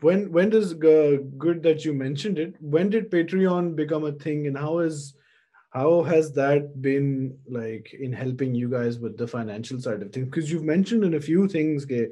when does good that you mentioned it? When did Patreon become a thing, and how has that been like in helping you guys with the financial side of things? Because you've mentioned in a few things के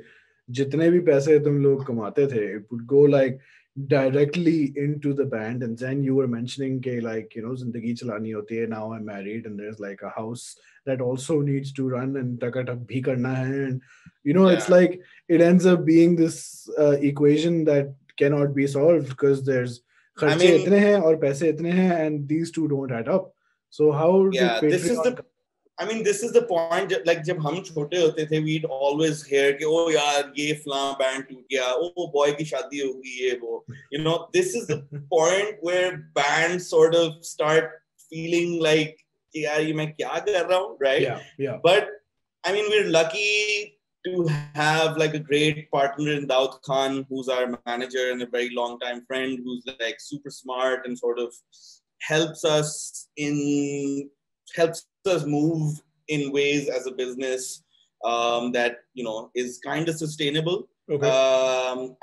जितने भी पैसे तुम लोग कमाते थे, it would go like directly into the band. And then you were mentioning के like, you know, जिंदगी चलानी होती है, now I'm married and there's like a house that also needs to run and टकाटक भी करना है. And you know, it's Yeah. like it ends up being this equation that cannot be solved because there's I खर्चे mean, इतने हैं और पैसे इतने हैं, and these two don't add up. So how did yeah, Patreon? this is the point. Like जब हम छोटे होते थे, we'd always hear कि oh यार ये फलां band टूट गया, oh boy की शादी होगी ये वो. You know, this is the point where bands sort of start feeling like कि यार ये मैं क्या कर रहा हूँ, right? Yeah. But I mean, we're lucky to have like a great partner in Daud Khan, who's our manager and a very long time friend, who's like super smart and sort of helps us move in ways as a business that, you know, is kind of sustainable. Okay.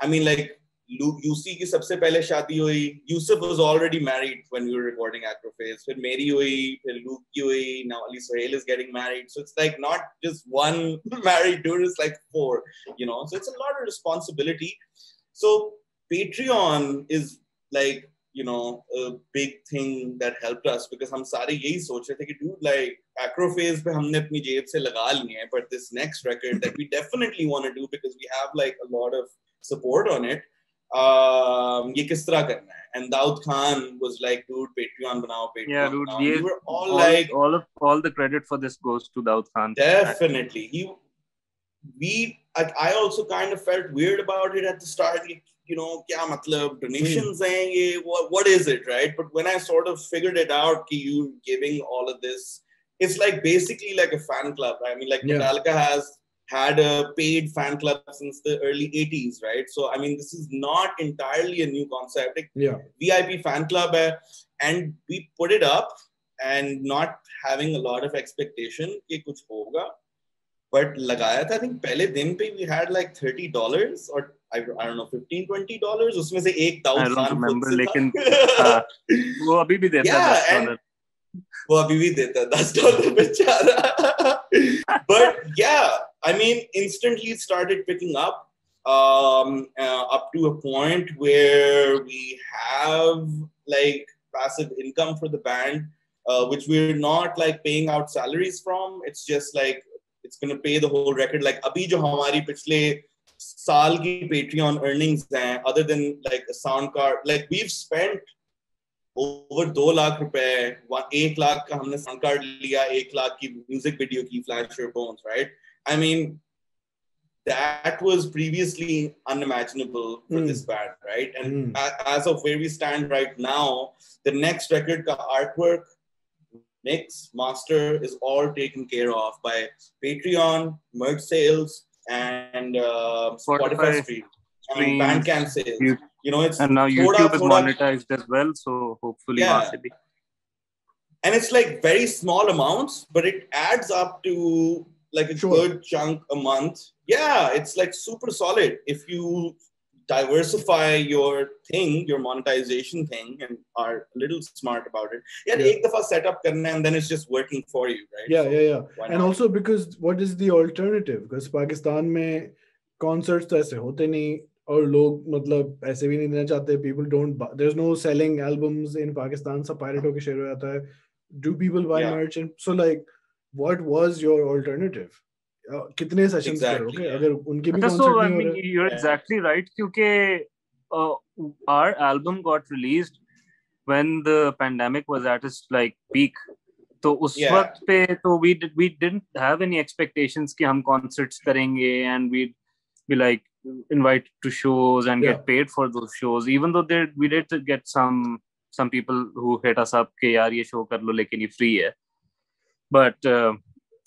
I mean, like UC की सबसे पहले शादी हुई. Yusuf was already married when we were recording Acrophase. फिर मेरी हुई, फिर Luke की हुई. Now Ali Sohail is getting married. So it's like not just one married dude, it's like 4, you know. So it's a lot of responsibility. So Patreon is like, you know, a big thing that helped us because हम सारे यही सोच रहे थे कि dude, like Acrophase पे हमने अपनी जेब से लगा लिए हैं, but this next record that we definitely want to do because we have like a lot of support on it. ये किस तरह करना है? And Daud Khan was like, dude, Patreon बनाओ, Patreon yeah, dude, बनाओ. We were all the credit for this goes to Daud Khan. Definitely. I also kind of felt weird about it at the start. You know, kya matlab, donations hain ye, what is it, right? But when I sort of figured it out, ki you giving all of this, it's like basically like a fan club. I mean, like Metallica has had a paid fan club since the early 80s, right? So, I mean, this is not entirely a new concept. Like, VIP fan club hai, and we put it up and not having a lot of expectation कि कुछ होगा. But लगाया था, I think पहले दिन पे we had like $30 or I don't know, $15-20. उसमें से एक दाऊद खान खुद से लेकिन वो अभी भी देता है $10. वो अभी भी देता है $10 बेचारा. But yeah, I mean, instantly it started picking up to a point where we have like passive income for the band, which we're not like paying out salaries from. It's just like it's going to pay the whole record. Like अभी जो हमारी पिछले साल की Patreon earnings हैं, other than like a sound card, like we've spent over 2 lakh रुपए, 1 lakh का हमने sound card लिया, 1 lakh की music video की Flash Your Bones, right? I mean, that was previously unimaginable for this band, right? And as of where we stand right now, the next record ka artwork, mix, master is all taken care of by Patreon, merch sales, and Spotify stream, and Bandcamp sales. You know, it's and now YouTube is monetized as well, so hopefully and it's like very small amounts, but it adds up to like a good chunk a month. Yeah, it's like super solid if you diversify your thing, your monetization thing, and are a little smart about it. Ek dafa set up karna and then it's just working for you, right? Yeah. And also because what is the alternative? Because Pakistan mein concerts to aise hote nahi, और लोग मतलब ऐसे भी नहीं देना चाहते. People don't buy, there's no selling albums in Pakistan, सब pirate होके शेयर हो जाता है. Do people buy merch? And so like, what was your alternative? कितने sessions करोगे अगर उनके भी concert नहीं हो रहे? You're exactly right, क्योंकि our album got released when the pandemic was at its like peak. तो उस वक्त पे तो we didn't have any expectations कि हम concerts करेंगे and we'd be like invited to shows and get paid for those shows, even though we did get some people who hit us up कि यार ये show कर लो लेकिन ये free है. But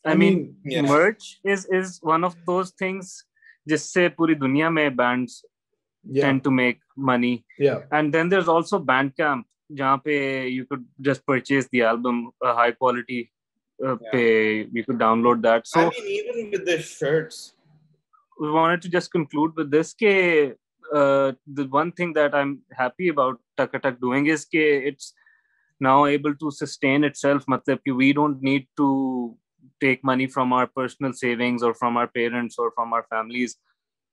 I mean, merch is one of those things जिससे पूरी दुनिया में bands tend to make money. And then there's also Bandcamp जहाँ पे you could just purchase the album high quality पे you could download that. So I mean, even with the shirts, we wanted to just conclude with this कि the one thing that I'm happy about Takatak doing is that it's now able to sustain itself. Matlab ki we don't need to take money from our personal savings or from our parents or from our families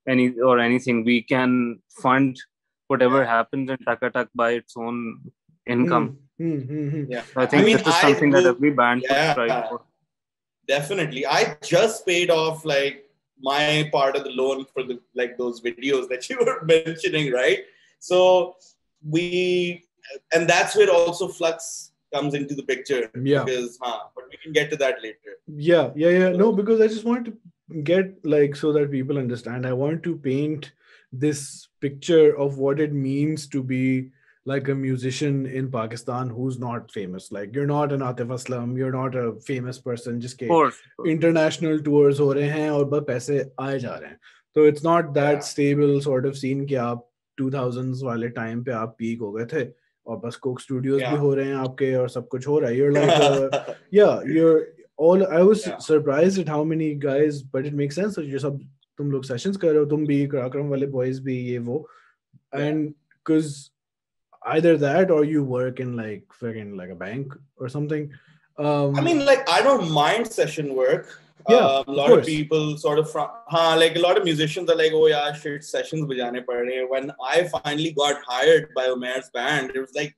anything. We can fund whatever happens in Takatak by its own income. Yeah, I think this is something that every band should strive for. Definitely. I just paid off like my part of the loan for the like those videos that you were mentioning, right? So and that's where also Flux comes into the picture. Yeah. Because, but we can get to that later. Yeah. No, because I just want to get like so that people understand. I want to paint this picture of what it means to be like a musician in Pakistan who's not famous. Like you're not an Atif Aslam, you're not a famous person. Just international tours हो रहे हैं और बस पैसे आए जा रहे हैं. So it's not that stable sort of scene कि आप 2000s वाले time पे आप peak हो गए थे और बस Coke Studios भी हो रहे हैं आपके और सब कुछ हो रहा है. You're like you're all. I was surprised at how many guys, but it makes sense. ये सब तुम लोग sessions कर रहे हो, तुम भी कराक्रम वाले boys भी ये वो, and because either that or you work in like fucking like a bank or something. I mean, like I don't mind session work. Yeah, a lot of people sort of like a lot of musicians are like, oh yeah, shit, sessions bajane pad rahe. When I finally got hired by Umair's band, it was like,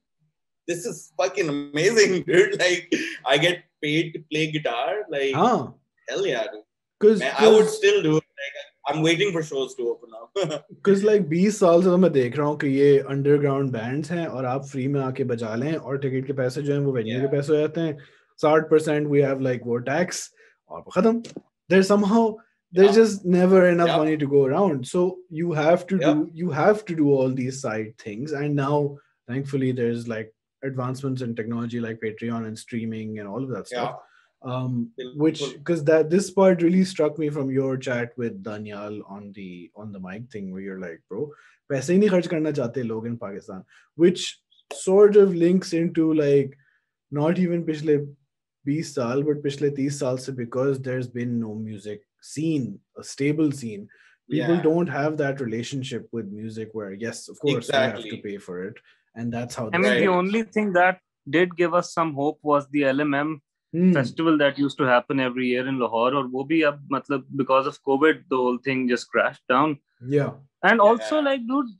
this is fucking amazing, dude. Like I get paid to play guitar. Like hell yeah, dude. Because I would still do it. Like, I'm waiting for shows to open up. Because like 20 साल से तो मैं देख रहा हूँ कि ये underground bands हैं और आप फ्री में आके बजा लें और टिकट के पैसे जो हैं वो वेन्यू के पैसे हो जाते हैं. 60% we have like वो टैक्स और खत्म. There's just never enough money to go around. So you have to do all these side things. And now thankfully there's like advancements in technology like Patreon and streaming and all of that stuff. Which because this part really struck me from your chat with Daniel on the mic thing where you're like, bro, paise hi nahi kharch karna chahte log in Pakistan, which sort of links into like not even pichle 20 saal but pichle 30 saal se, because there's been no music scene, a stable scene. People don't have that relationship with music where yes, of course you have to pay for it, and that's how. I mean, the only thing that did give us some hope was the LMM festival that used to happen every year in Lahore, or wo bhi ab matlab because of COVID the whole thing just crashed down. And also like, dude,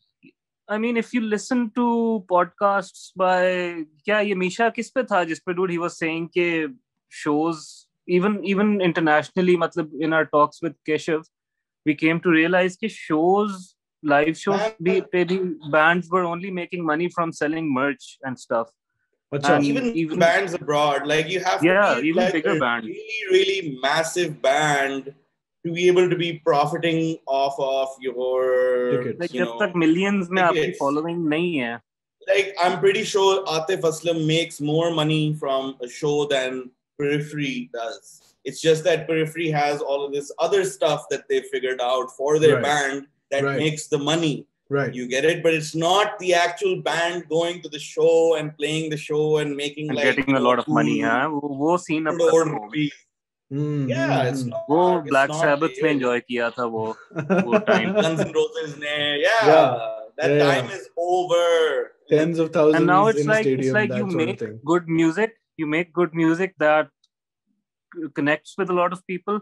I mean, if you listen to podcasts by kya ye Misha kis pe tha jis pe, dude, he was saying ke shows even internationally, matlab in our talks with Keshav, we came to realize ke live shows pe bhi bands were only making money from selling merch and stuff. And even bands abroad, like you have to be even like bigger a band. really massive band to be able to be profiting off of your tickets. Like jab tak millions mein aapki following nahi hai. Like I'm pretty sure Atif Aslam makes more money from a show than Periphery does. It's just that Periphery has all of this other stuff that they figured out for their band that makes the money. Right. You get it? But it's not the actual band going to the show and playing the show and making and like getting a lot of money. वो scene अब खत्म हो गई. Yeah, it's not. वो Black Sabbath में enjoy किया था वो time. Guns N' Roses ने, that time is over. Tens of thousands. And now it's in like a stadium, it's like you make good music. You make good music that connects with a lot of people,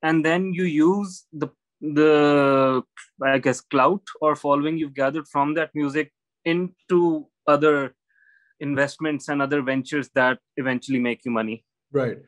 and then you use the I guess clout or following you've gathered from that music into other investments and other ventures that eventually make you money. Right.